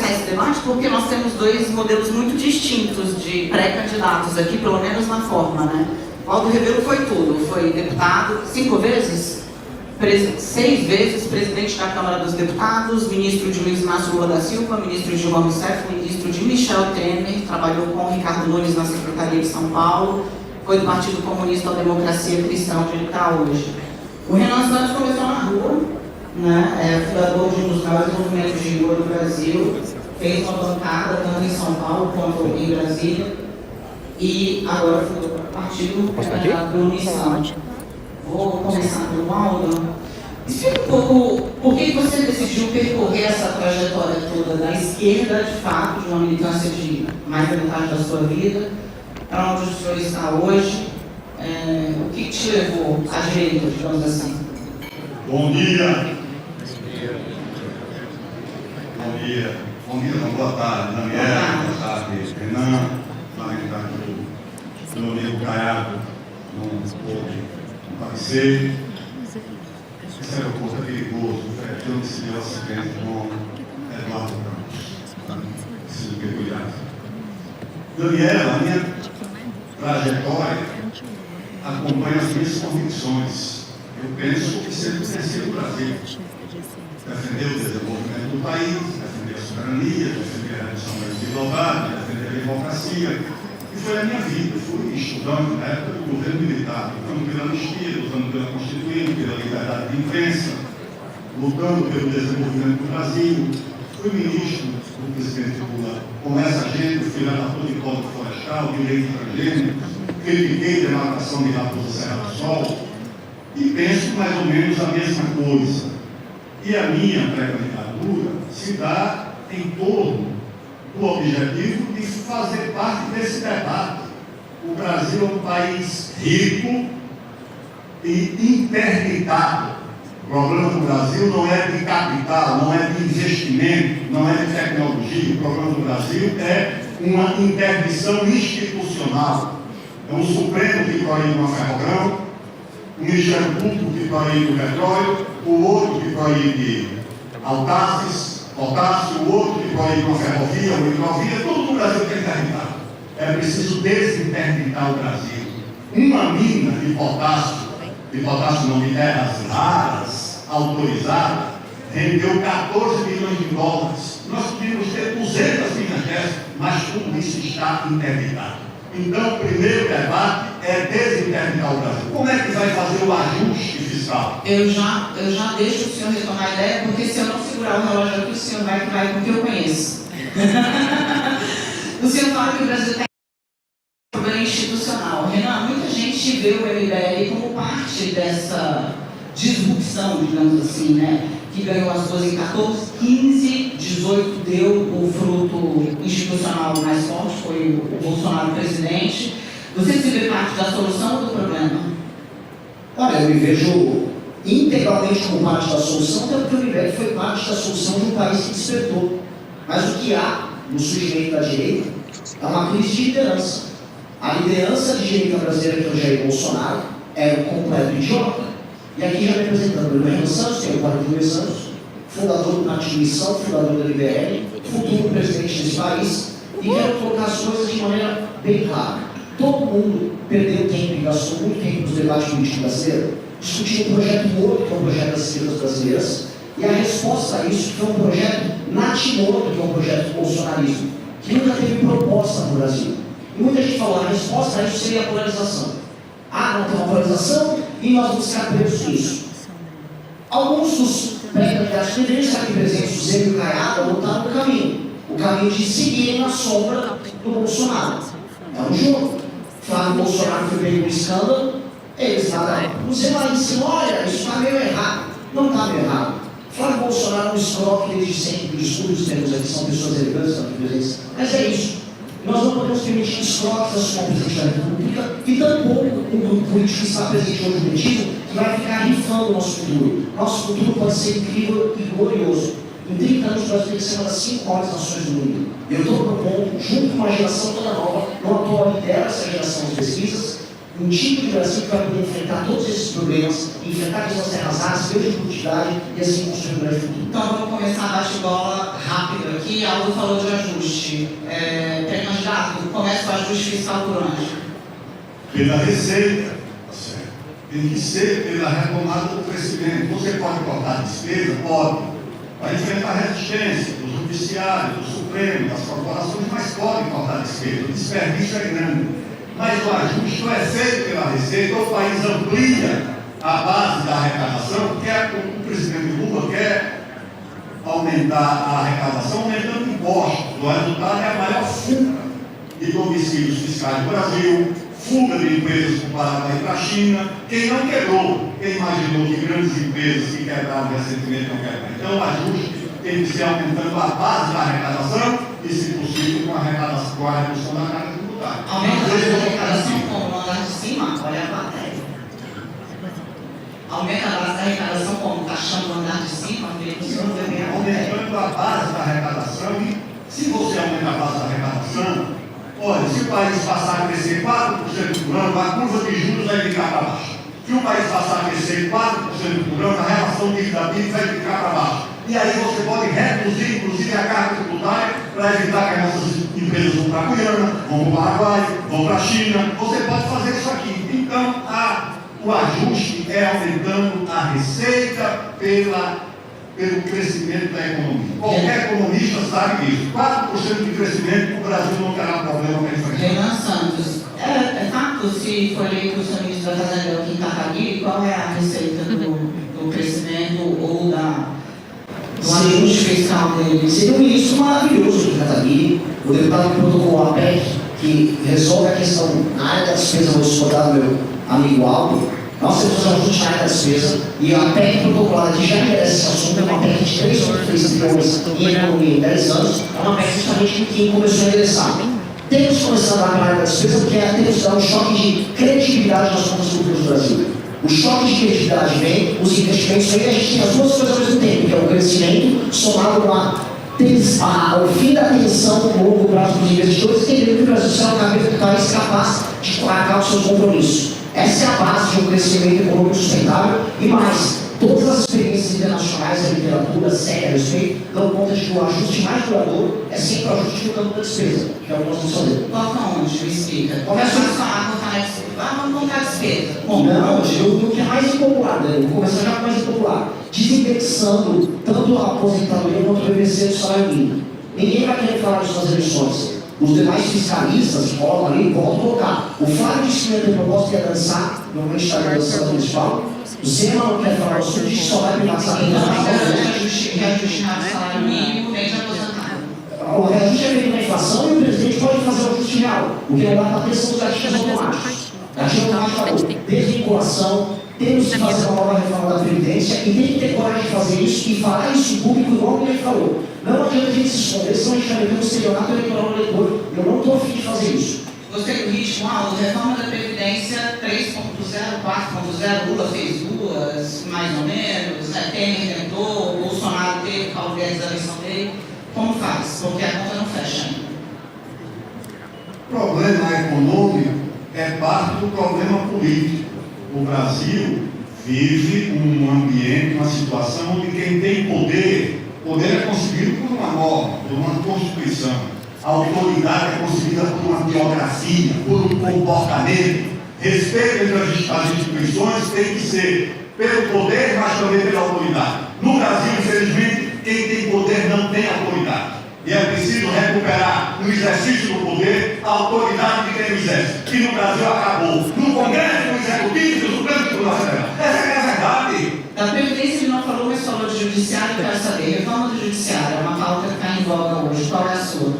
começar esse debate porque nós temos dois modelos muito distintos de pré-candidatos aqui, pelo menos na forma, né? Aldo Rebelo foi tudo, foi deputado 5 vezes, 6 vezes presidente da Câmara dos Deputados, ministro de Luiz Inácio Lula da Silva, ministro de Dilma Rousseff, ministro de Michel Temer, trabalhou com Ricardo Nunes na Secretaria de São Paulo, foi do Partido Comunista à Democracia Cristã, onde ele está hoje. O Renan Santos começou na rua, né? É fundador de um dos maiores movimentos de rua do Brasil, fez uma bancada tanto em São Paulo quanto em Brasília, e agora fundou o partido da Unição. Vou começar pelo Aldo. Explica um pouco por que você decidiu percorrer essa trajetória toda da esquerda, de fato, de uma militância de mais da metade da sua vida, para onde o senhor está hoje. O que te levou à direita, digamos assim? Bom dia. Bom dia. Bom dia, não, boa tarde, Daniela, boa tarde, Renan, lamentar que o meu amigo Caiado não pôde aparecer. Esse aeroporto é perigoso, eu não decidi o acidente com Eduardo Campos. Preciso ter cuidado. Daniela, a minha trajetória acompanha as minhas convicções. Eu penso que sempre crescer o Brasil. Defender o desenvolvimento do país, defender a soberania, defender a redução da desigualdade, defender a democracia. E foi a minha vida. Eu fui estudando na época do governo militar, lutando pela anistia, lutando pela Constituinte, pela liberdade de imprensa, lutando pelo desenvolvimento do Brasil. Fui ministro do presidente Lula com essa agenda, fui relator de Código Florestal, direito transgênico, critiquei a demarcação de Raposa Serra do Sol e penso mais ou menos a mesma coisa. E a minha pré-candidatura se dá em torno do objetivo de fazer parte desse debate. O Brasil é um país rico e interditado. O problema do Brasil não é de capital, não é de investimento, não é de tecnologia. O problema do Brasil é uma interdição institucional. É um Supremo que proíbe uma ferrogrão, o Ministério Público que proíbe o petróleo, o outro que proíbe altaces, potássio, o outro que proíbe uma ferrovia, uma hidrovia, tudo no Brasil tem interditado. É preciso desinterditar o Brasil. Uma mina de potássio não, de terras raras, autorizada, rendeu 14 milhões de dólares. Nós podíamos ter 200 minas dessas, mas tudo isso está interditado. Então, o primeiro debate é desinterditar o Brasil. Como é que vai fazer o ajuste fiscal? Eu já deixo o senhor retornar a ideia, porque se eu não segurar o relógio aqui, o senhor vai com o que eu conheço. O senhor fala que o Brasil tem um problema institucional. Renan, muita gente vê o MBL como parte dessa disrupção, digamos assim, né? Que ganhou as 12 em 14, 15, 18 deu o fruto institucional mais forte, foi o Bolsonaro presidente. Você se vê parte da solução ou do problema? Olha, eu me vejo integralmente como parte da solução, até porque o MBL foi parte da solução de um país que despertou. Mas o que há no surgimento da direita é uma crise de liderança. A liderança de direita brasileira, que é o Jair Bolsonaro, é um completo idiota. E aqui já me apresentando o Renan Santos, tenho 42 anos, fundador do Partido Missão, fundador da MBL, futuro presidente desse país, e quero colocar as coisas de maneira bem clara. Todo mundo perdeu tempo e gastou muito tempo nos debates políticos brasileiros, discutindo um projeto morto, que é um projeto das esquerdas brasileiras, e a resposta a isso foi um projeto natimorto, que é um projeto do bolsonarismo, que nunca teve proposta no Brasil. E muita gente falou, a resposta a isso seria a polarização. Ah, não tem uma polarização e nós vamos ficar presos nisso. Alguns dos pré-candidatos que deveriam estar aqui presentes, o Zé e o Caiado, botaram no caminho. O caminho de seguir na sombra do Bolsonaro. É um jogo. Flávio Bolsonaro foi pego no escândalo, eles falaram, você vai ensinar, olha, isso está meio errado. Não está meio errado. Flávio Bolsonaro é um escroque desde sempre, os discursos temos aqui, são pessoas elegantes na presença. Mas é isso. Nós não podemos permitir escroques assumir a presidência da República e tampouco um grupo político que está presente hoje no objetivo que vai ficar rifando o nosso futuro. Nosso futuro pode ser incrível e glorioso. Em 30 anos, o Brasil tem que ser uma das 5 maiores nações do mundo. Eu estou propondo, junto com uma geração toda nova, no atual lidera essa geração de pesquisas, um tipo de Brasil que vai poder enfrentar todos esses problemas, enfrentar questões terras raras, biodiversidade e assim construir um grande futuro. Então vamos começar a bate-bola rápido aqui, Aldo falou de ajuste. Pré-candidato, começa o ajuste fiscal por onde? Pela receita, tá certo? Tem que ser pela retomada do crescimento. Você pode cortar despesa? Pode. Vai enfrentar a resistência do Judiciário, do Supremo, das corporações, mas pode cortar despesa. O desperdício é grande. Mas o ajuste não é feito pela receita, o país amplia a base da arrecadação, porque o presidente Lula quer aumentar a arrecadação aumentando impostos. O resultado é a maior fuga de domicílios fiscais do Brasil, fuga de empresas para ir para a China. Quem não quebrou, quem imaginou que grandes empresas que quebraram recentemente não quebraram. Então o ajuste tem que ser aumentando a base da arrecadação e, se possível, com a redução da carga tributária. Aumenta a arrecadação como? No andar de cima? Olha a plateia. Aumenta a base da arrecadação como? Taxando o andar de cima? Aumentando a base da arrecadação, e se você aumenta a base da arrecadação, olha, se o país passar a crescer 4% por ano, a curva de juros vai ficar para baixo. Se o país passar a crescer 4% por ano, a relação dívida-PIB vai ficar para baixo. E aí você pode reduzir, inclusive, a carga tributária para evitar que as nossas empresas vão para a Guiana, vão para o Paraguai, vão para a China. Você pode fazer isso aqui. Então, o ajuste é aumentando a receita pelo crescimento da economia. Qualquer economista sabe disso. 4% de crescimento, o Brasil não terá problema para enfrentar. Renan Santos, é fato, se for eleito o seu ministro da Fazenda, o Kim Kataguiri, qual é a receita do crescimento ou do ajuste fiscal dele? Seria um ministro maravilhoso do Kataguiri, o deputado que protocolou a PEC, que resolve a questão na área da despesa. Vou discordar do meu amigo Aldo. Nós temos um ajuste na área da despesa e a PEC protocolada que já merece esse assunto é uma PEC de 3,3 trilhões em economia em 10 anos, é uma PEC justamente que começou a ingressar. Temos começado a dar na área da despesa porque temos que dar um choque de credibilidade nas contas públicas do Brasil. O choque de credibilidade vem, os investimentos vêm, a gente tem as duas coisas ao mesmo tempo, que é o crescimento somado com o fim da tensão no longo prazo dos investidores, entendendo que o Brasil será um país capaz de pagar os seus compromissos. Essa é a base de um crescimento econômico sustentável e mais. Todas as experiências internacionais da literatura séria a respeito dão conta de que o ajuste mais duradouro é sempre o ajuste do campo da despesa, que é o que nós vamos fazer. Toca onde? Me explica. Começa a cortar a despesa. Vamos contar a despesa. Não, o que é mais impopular, né? Vou começar já com o mais impopular. Desindexando tanto a aposentadoria quanto o PVC do salário mínimo. Ninguém vai querer falar disso nas eleições. Os demais fiscalistas rolam ali, vão colocar. O Flávio disse que ia ter proposta, ia dançar, normalmente está na dança municipal. O Zema não quer falar disso, a gente só vai privatizar a reajuste do salário mínimo, nem de aposentado. O reajuste é feito na inflação e o presidente pode fazer o ajuste real. O que não dá para ter são os gatilhos automáticos. Gatilho automático falou, desvinculação, temos que fazer uma nova reforma da Previdência e tem que ter coragem de fazer isso e falar isso em público, igual ele falou. Não adianta a gente se esconder, senão a gente vai meter um estelionato eleitoral no eleitor. Eu não estou a fim de fazer isso. Gostei do ritmo, reforma da Previdência 3.0, 4.0, Lula fez duas, mais ou menos, né? Temer tentou, Bolsonaro teve, Paulo Guedes a eleição dele. Como faz? Porque a conta não fecha ainda. O problema econômico é parte do problema político. O Brasil vive um ambiente, uma situação onde quem tem poder é conseguido por uma norma, por uma Constituição. A autoridade é conseguida por uma biografia, por um comportamento. Respeito entre as instituições tem que ser pelo poder, mas também pela autoridade. No Brasil, infelizmente, quem tem poder não tem autoridade. E é preciso recuperar no exercício do poder a autoridade de quem o exerce. Que no Brasil acabou. No Congresso, no Executivo e no Supremo Tribunal Federal. Essa é a verdade. Da Previdência ele não falou, mas falou de Judiciário. Eu quero saber, reforma do Judiciário é uma pauta que está em voga hoje. Qual é a sua?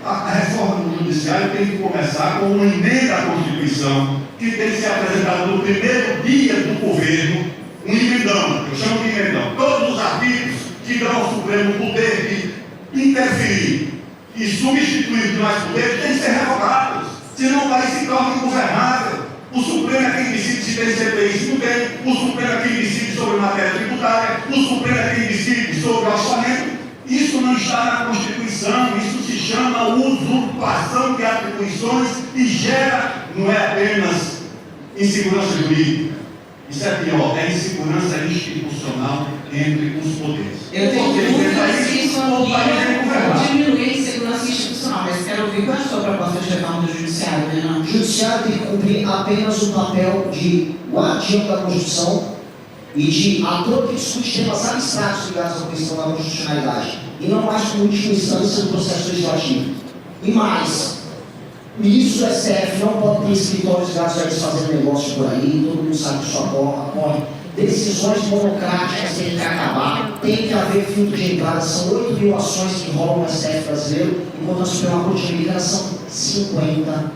A reforma do Judiciário tem que começar com uma emenda à Constituição que tem que ser apresentada no primeiro dia do governo, um emendão, eu chamo de emendão. Todos os artigos que dão ao Supremo o poder de interferir e substituir os demais poderes têm que ser revogados, senão o país se torna ingovernável. O Supremo é quem decide se tem CPI, se não tem, o Supremo é quem decide sobre matéria tributária, o Supremo é quem decide sobre orçamento. Isso não está na Constituição, isso se chama usurpação de atribuições e gera, não é apenas insegurança jurídica, isso é pior, é insegurança institucional entre os poderes. Eu tenho dúvidas se isso reforma do judiciário, né? O judiciário tem que cumprir apenas o papel de guardião da Constituição e de ator que discute temas abstratos ligados à questão da constitucionalidade, e não mais como última instância do processo legislativo. E mais, ministros do STF não podem ter escritórios ligados a eles fazendo negócio por aí, todo mundo sabe que isso ocorre. Decisões monocráticas têm que acabar, tem que haver filtro de entrada. São 8 mil ações que rolam no STF brasileiro, enquanto a Suprema Corte Americana são 50.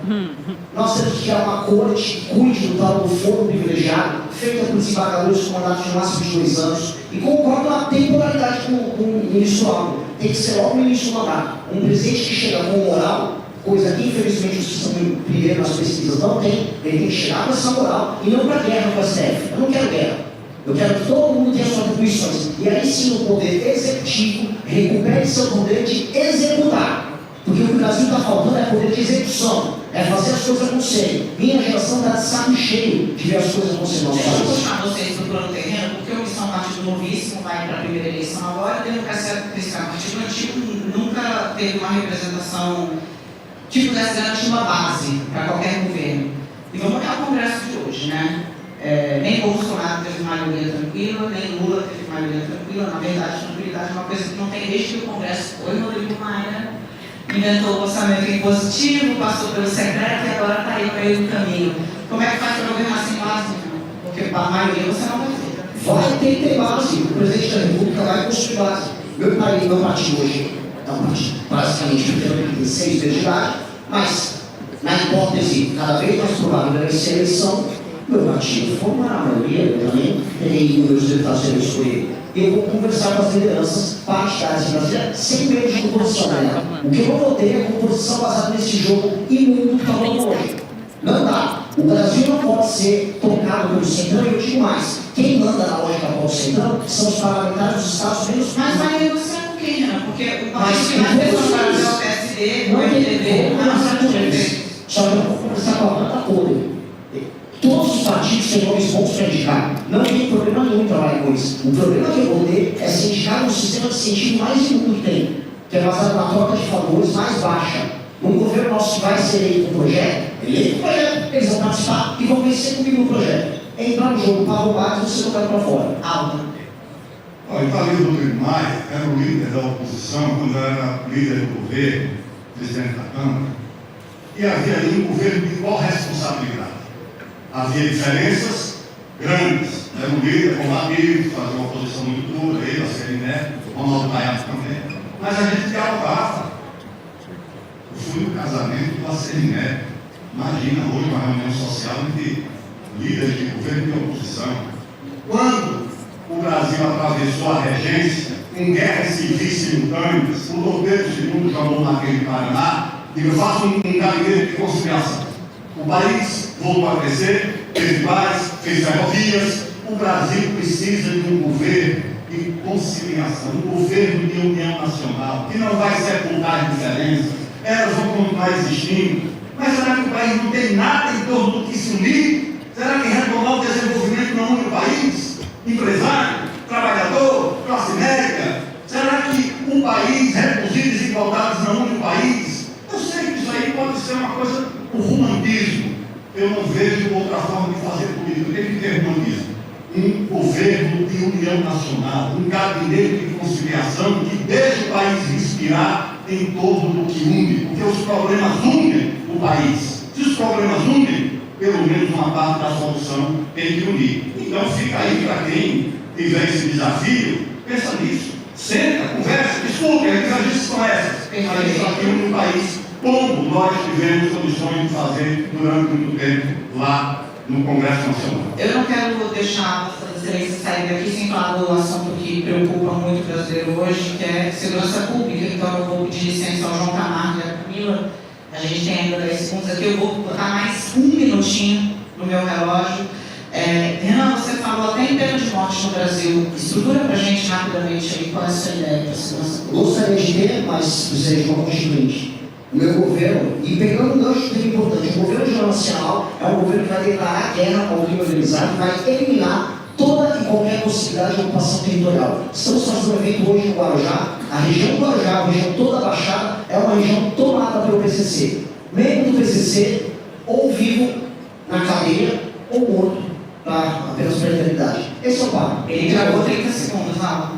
Nós temos que criar uma corte que cuide do tal do foro privilegiado, feita por desembargadores com mandatos de máximo de 2 anos, e concordo na temporalidade com o ministro Alvo. Tem que ser logo o ministro mandato. Um presidente que chega com moral, coisa que infelizmente os que estão primeiro nas pesquisas não tem, ele tem que chegar com essa moral e não para guerra com o STF. Eu não quero guerra. Eu quero que todo mundo tenha suas atribuições. E aí sim o poder executivo recupere seu poder de executar. Porque o que o Brasil está faltando é poder de execução. É fazer as coisas acontecerem. Minha geração está de saco cheio de ver as coisas acontecerem. Deixa eu puxar vocês do plano terreno, porque o Missão Partido Novíssimo vai para a primeira eleição agora, e a Democracia Cristã, partido antigo, nunca teve uma representação tipo dessa, garantia uma base para qualquer governo. E vamos olhar o Congresso de hoje, né? Nem Bolsonaro teve maioria tranquila, nem Lula teve maioria tranquila. Na verdade, tranquilidade é uma coisa que não tem desde que o Congresso foi. Rodrigo Maia inventou o orçamento impositivo, passou pelo secreto e agora está aí no meio do caminho. Como é que faz para governar sem base? Porque a maioria você não vai ter. Vai ter que ter base. O presidente da República vai construir base. Meu partido hoje é um partido basicamente pequeno, tem 6 vezes de idade, mas na hipótese cada vez mais provável da eleição, meu partido formará a maioria, eu também terei números de deputados que eu escolher. Eu vou conversar com as lideranças partidárias brasileiras sem medo de composição, né? O que eu não vou ter é composição baseada nesse jogo imundo que está rolando hoje. Não dá. O Brasil não pode ser tocado pelo Centrão, e eu digo mais, quem manda na lógica do Centrão são os parlamentares dos Estados Unidos. Mas vai negociar com quem, né? Porque o partido que mais pessoas é o PSD, o MDB, só que eu vou conversar com a banda toda. Todos os partidos têm nomes bons para indicar. Não tem problema nenhum em trabalhar com isso. O problema que eu vou ter é se indicar no sistema de incentivo mais imundo que tem, que é baseado na troca de favores mais baixa. Um governo nosso que vai ser eleito com projeto, eles vão participar e vão vencer comigo no projeto. Entrar no jogo para roubar e você tocar para fora. Alta. Olha, eu falei do Rodrigo Maia, era o líder da oposição quando era líder do governo, presidente da Câmara, e havia ali um governo de igual responsabilidade. Havia diferenças grandes. Era um líder combativo, fazia uma oposição muito dura, ele, a CNE, o Ronaldo Caiado também. Mas a gente dialogava. Eu fui no casamento da CNE. Imagina hoje uma reunião social entre líderes de governo e de oposição. Quando o Brasil atravessou a regência com guerras civis simultâneas, o Dom Pedro II chamou naquele Paraná e eu faço um gabinete de conciliação. O país voltou a crescer, fez paz, fez ferrovias. O Brasil precisa de um governo de conciliação, um governo de união nacional, que não vai sepultar diferenças, elas vão continuar existindo. Mas será que o país não tem nada em torno do que se unir? Será que retomar o desenvolvimento não une o país? Empresário, trabalhador, classe média? Será que um país reduzir desigualdades não une o país? Eu sei que isso aí pode ser uma coisa, o romantismo. Eu não vejo outra forma de fazer política. Tem que ter humanismo. Um governo de união nacional, um gabinete de conciliação que deixe o país respirar em torno do que une, porque os problemas unem o país. Se os problemas unem, pelo menos uma parte da solução tem que unir. Então fica aí para quem tiver esse desafio, pensa nisso. Senta, conversa, discute, as gente se conhece. Mas isso aqui une o país, como nós tivemos condições de fazer durante muito tempo lá no Congresso Nacional. Eu não quero deixar a excelência sair daqui sem falar do assunto que preocupa muito o brasileiro hoje, que é segurança pública. Então eu vou pedir licença ao João Camargo e à Camila. A gente tem ainda 10 segundos aqui, eu vou botar mais um minutinho no meu relógio. Renan, você falou até em pena de morte no Brasil. Estrutura para a gente rapidamente aí qual é a sua ideia para a segurança pública. Gostaria de ter, mas precisaria de uma constituinte. O meu governo, e pegando um gancho muito importante, o governo Jornal Nacional é um governo que vai declarar guerra ao crime organizado e vai eliminar toda e qualquer possibilidade de ocupação territorial. Estamos fazendo um evento hoje no Guarujá. A região do Guarujá, a região toda Baixada, é uma região tomada pelo PCC. membro do PCC, ou vivo na cadeia, ou morto, tá? Apenas pela eternidade. Esse é o papo. Ele gravou 30 segundos, não.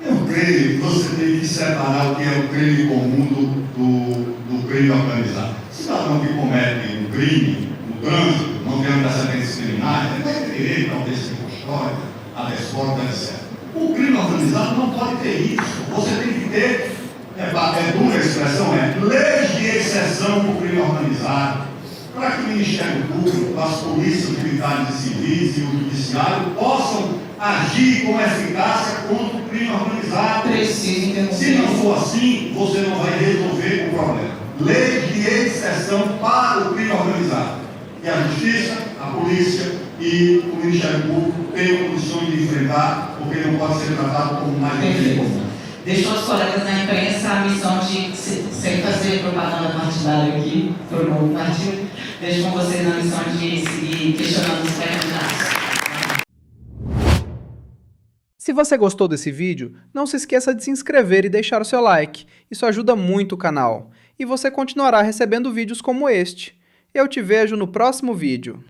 Eu creio que você tem que separar o que é o crime comum do crime organizado. Cidadão que comete um crime no trânsito, não tendo antecedentes criminais, ele vai ter direito ao audiência de custódia, a escolta, etc. O crime organizado não pode ter isso. Você tem que ter, dura a expressão, leis de exceção para o crime organizado, para que o Ministério Público, as polícias militares e civis e o judiciário possam agir com eficácia contra o crime organizado. Se não for assim, você não vai resolver o problema. Lei de exceção para o crime organizado. E a Justiça, a Polícia e o Ministério Público têm condições de enfrentar, porque não pode ser tratado como mais um crime comum. Deixou os colegas na imprensa a missão de, sem fazer propaganda partidária aqui, por um novo partido, deixo com vocês na missão de seguir questionando os pré-candidatos. Se você gostou desse vídeo, não se esqueça de se inscrever e deixar o seu like. Isso ajuda muito o canal. E você continuará recebendo vídeos como este. Eu te vejo no próximo vídeo.